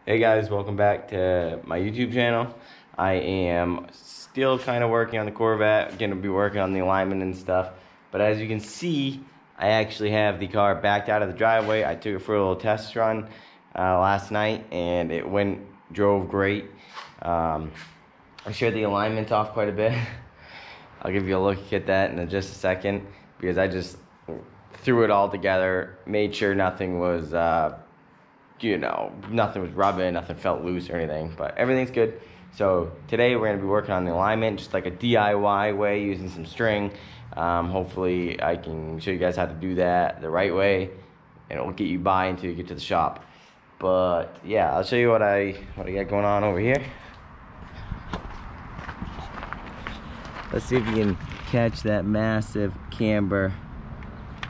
Hey guys, welcome back to my YouTube channel. I am still kind of working on the Corvette, going to be working on the alignment and stuff. But as you can see, I actually have the car backed out of the driveway. I took it for a little test run last night and it drove great. I showed the alignments off quite a bit. I'll give you a look at that in just a second because I just threw it all together, made sure nothing was nothing was rubbing, nothing felt loose or anything, but everything's good. So today we're going to be working on the alignment, just like a DIY way, using some string. Hopefully I can show you guys how to do that the right way, and it will get you by until you get to the shop. But yeah, I'll show you what I got going on over here. Let's see if you can catch that massive camber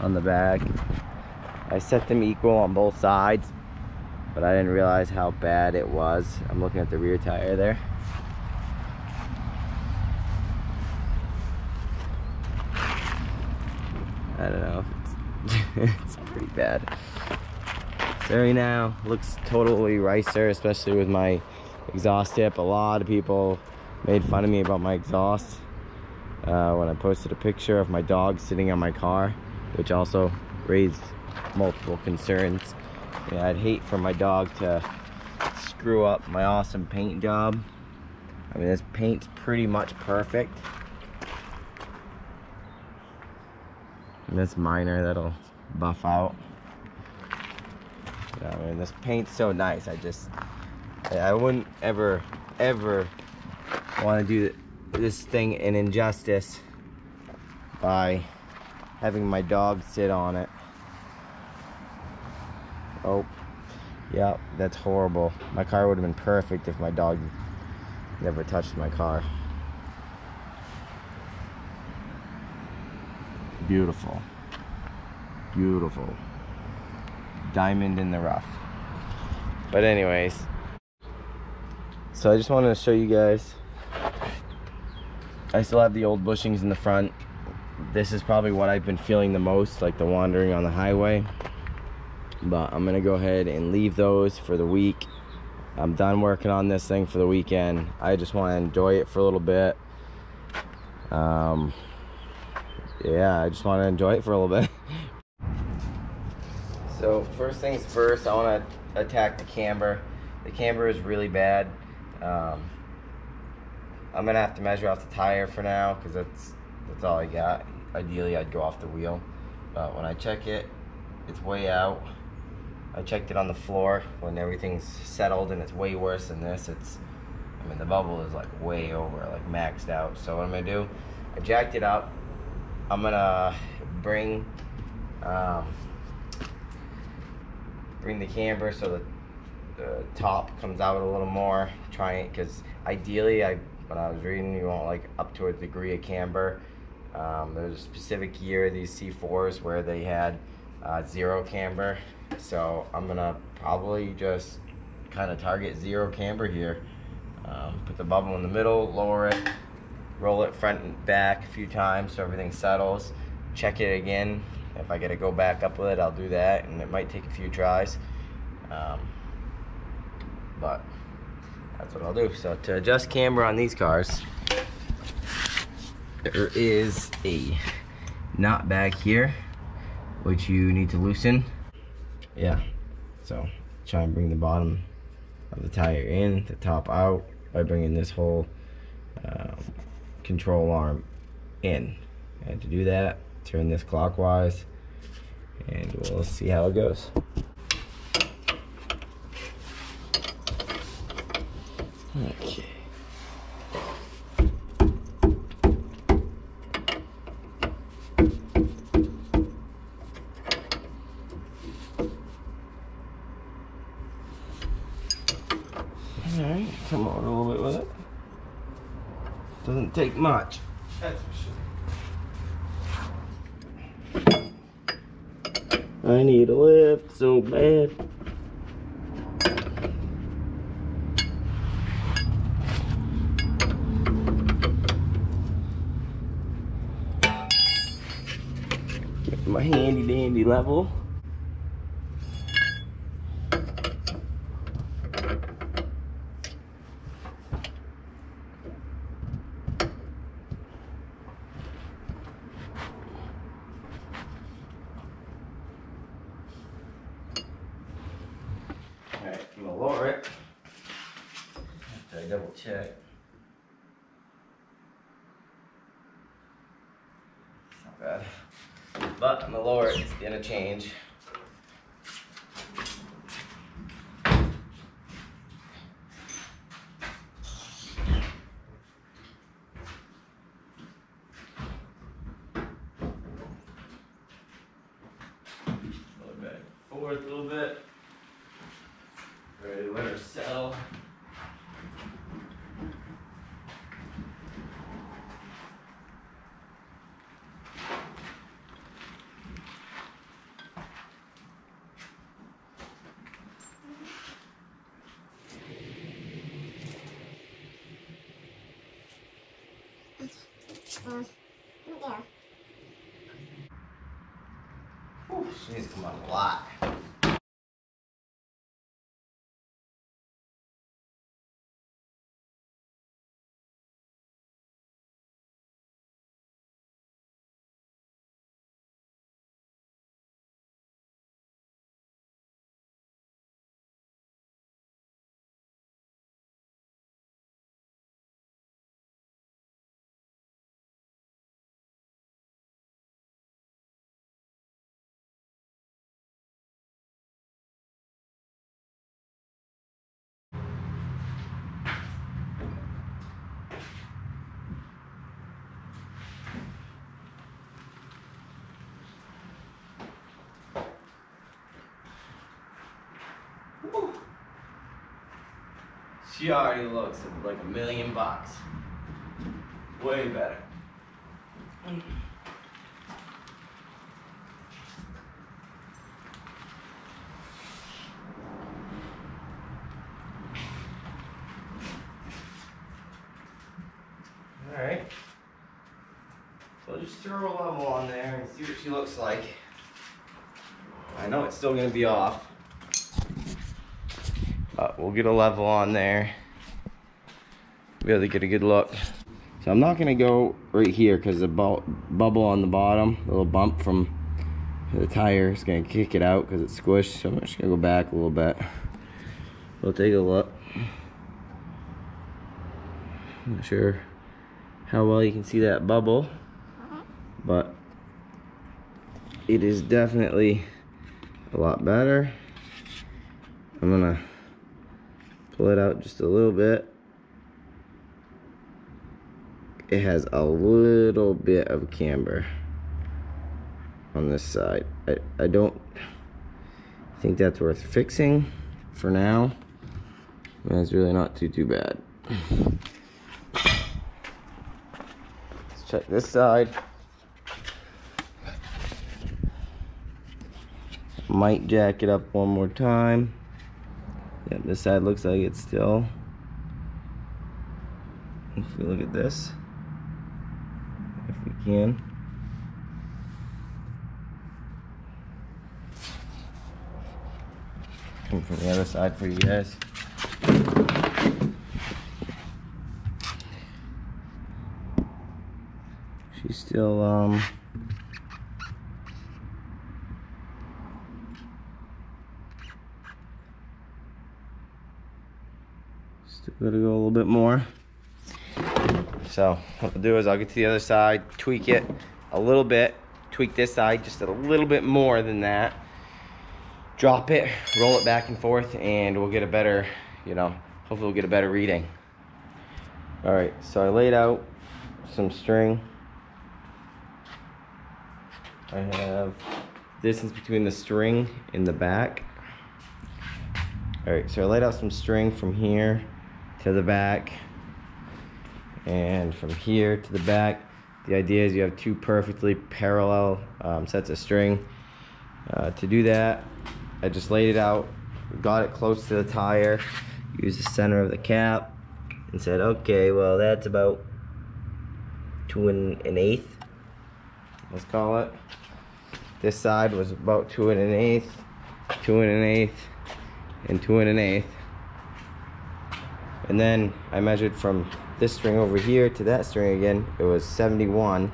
on the back. I set them equal on both sides, but I didn't realize how bad it was. I'm looking at the rear tire there. I don't know if it's pretty bad. So right now, looks totally ricer, especially with my exhaust tip. A lot of people made fun of me about my exhaust when I posted a picture of my dog sitting on my car, which also raised multiple concerns. Yeah, I'd hate for my dog to screw up my awesome paint job. I mean, this paint's pretty much perfect. And this minor that'll buff out. I mean, this paint's so nice. I wouldn't ever want to do this thing an injustice by having my dog sit on it. Oh, yeah, that's horrible. My car would have been perfect if my dog never touched my car. Beautiful. Beautiful. Diamond in the rough. But anyways, so I just wanted to show you guys. I still have the old bushings in the front. This is probably what I've been feeling the most, like the wandering on the highway. But I'm gonna go ahead and leave those for the week. I'm done working on this thing for the weekend. I just want to enjoy it for a little bit. Yeah, I just want to enjoy it for a little bit. So first things first, I want to attack the camber. The camber is really bad. I'm gonna have to measure off the tire for now because that's all I got. Ideally I'd go off the wheel, but when I check it, it's way out. I checked it on the floor when everything's settled and it's way worse than this. I mean, the bubble is like way over, like maxed out. So what I'm gonna do, I jacked it up. I'm gonna bring the camber so that the top comes out a little more. Because ideally, when I was reading, you want like up to a degree of camber. There's a specific year of these C4s where they had 0 camber. So I'm gonna probably just kind of target 0 camber here. Put the bubble in the middle, lower it, roll it front and back a few times so everything settles. Check it again. If I gotta go back up with it, I'll do that, and it might take a few tries. But that's what I'll do. So to adjust camber on these cars, there is a knot back here which you need to loosen. Yeah, so try and bring the bottom of the tire in, the top out, by bringing this whole control arm in. And to do that, turn this clockwise and we'll see how it goes. Okay. Alright, come on a little bit with it. Doesn't take much, that's for sure. I need a lift so bad. Get my handy dandy level. Alright, I'm gonna lower it. After I double check. It's not bad. But I'm gonna lower it, it's gonna change. Forward a little bit. Ready to let her settle. Yeah. Whew, she needs to come out a lot. Whew. She already looks like $1,000,000. Way better. Alright. So I'll just throw a level on there and see what she looks like. I know it's still gonna be off, but we'll get a level on there. Be able to get a good look. So I'm not gonna go right here because the bubble on the bottom, a little bump from the tire is gonna kick it out because it's squished. So I'm just gonna go back a little bit. We'll take a look. I'm not sure how well you can see that bubble, but it is definitely a lot better. I'm gonna pull it out just a little bit. It has a little bit of camber on this side. I don't think that's worth fixing for now. That's really not too bad. Let's check this side. Might jack it up one more time. Yeah, this side looks like it's still. If we look at this, if we can. Come from the other side for you guys. She's still gotta go a little bit more. So what I'll do is I'll get to the other side, tweak it a little bit, tweak this side just a little bit more than that, drop it, roll it back and forth, and we'll get a better, you know, hopefully we'll get a better reading. All right, so I laid out some string. I have distance between the string and the back. All right, so I laid out some string from here to the back and from here to the back. The idea is you have two perfectly parallel sets of string. To do that, I just laid it out, got it close to the tire, used the center of the cap, and said, okay, well that's about 2 1/8, let's call it. This side was about 2 1/8, 2 1/8, and 2 1/8. And then I measured from this string over here to that string again, it was 71.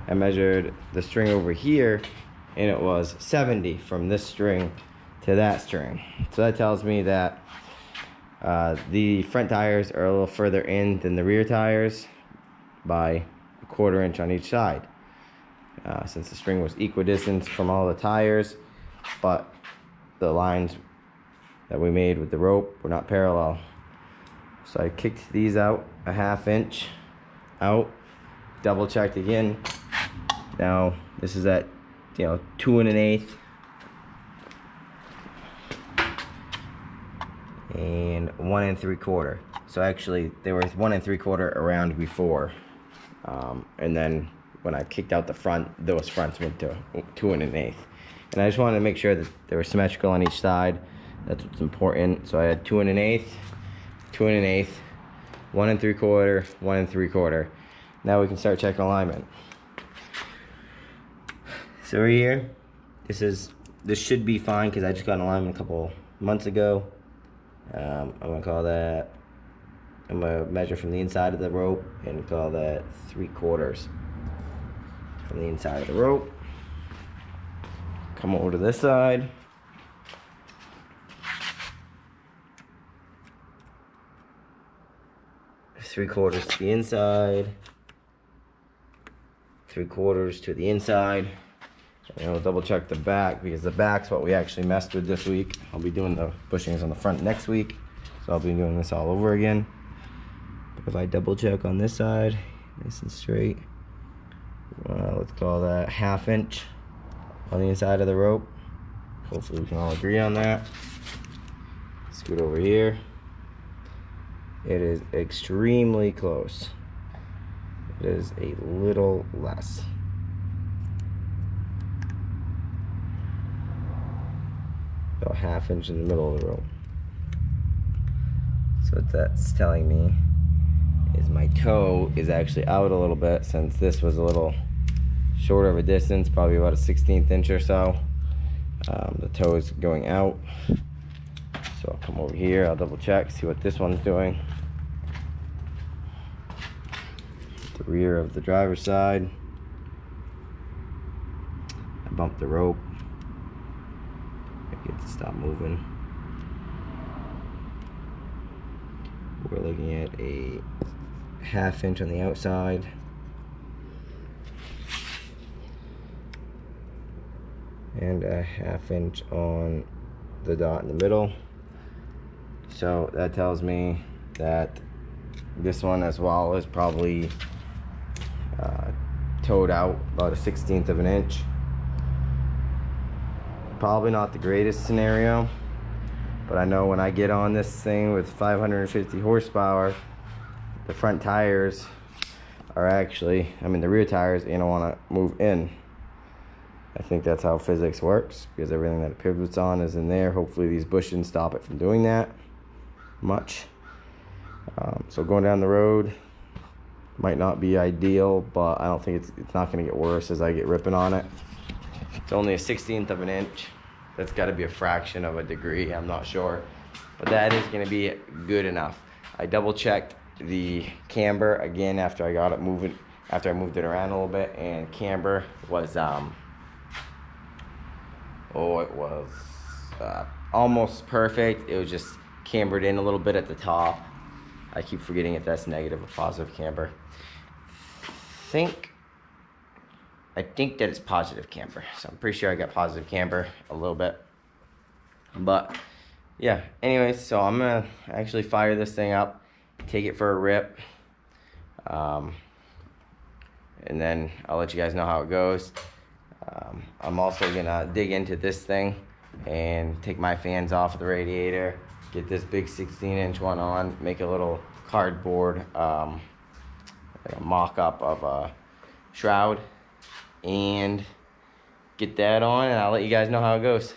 I measured the string over here and it was 70 from this string to that string. So that tells me that the front tires are a little further in than the rear tires by a 1/4 inch on each side. Since the string was equidistant from all the tires, but the lines that we made with the rope were not parallel. So I kicked these out a 1/2 inch out, double checked again. Now this is at 2 1/8 and 1 3/4. So actually they were 1 3/4 around before, and then when I kicked out the front, those fronts went to 2 1/8. And I just wanted to make sure that they were symmetrical on each side. That's what's important. So I had 2 1/8, 2 1/8, 1 3/4, 1 3/4. Now we can start checking alignment. So right here, this should be fine because I just got an alignment a couple months ago. I'm gonna call that. I'm gonna measure from the inside of the rope and call that 3/4 from the inside of the rope. Come over to this side. Three-quarters to the inside. 3/4 to the inside. And we'll double check the back because the back's what we actually messed with this week. I'll be doing the bushings on the front next week, so I'll be doing this all over again. But if I double check on this side, nice and straight, let's call that 1/2 inch on the inside of the rope. Hopefully we can all agree on that. Scoot over here. It is extremely close. It is a little less. About 1/2 inch in the middle of the rope. So what that's telling me is my toe is actually out a little bit, since this was a little shorter of a distance, probably about a 1/16 inch or so. The toe is going out. So I'll come over here, I'll double check, see what this one's doing. The rear of the driver's side. I bumped the rope. I get to stop moving. We're looking at a 1/2 inch on the outside. And a 1/2 inch on the dot in the middle. So that tells me that this one as well is probably towed out about a 1/16 of an inch. Probably not the greatest scenario, but I know when I get on this thing with 550 horsepower, the front tires are actually, the rear tires, want to move in. I think that's how physics works, because everything that it pivots on is in there. Hopefully these bushings stop it from doing that much. So going down the road might not be ideal, but I don't think it's not going to get worse as I get ripping on it. It's only a 1/16 of an inch. That's got to be a fraction of a degree, I'm not sure, but that is going to be good enough. I double checked the camber again after I got it moving, after I moved it around a little bit, and camber was almost perfect. It was just cambered in a little bit at the top. I keep forgetting if that's negative or positive camber. I think that it's positive camber, so I'm pretty sure I got positive camber a little bit. But yeah, anyways, so I'm gonna actually fire this thing up, take it for a rip, and then I'll let you guys know how it goes. I'm also gonna dig into this thing and take my fans off of the radiator, get this big 16-inch one on, make a little cardboard like a mock-up of a shroud, and get that on, and I'll let you guys know how it goes.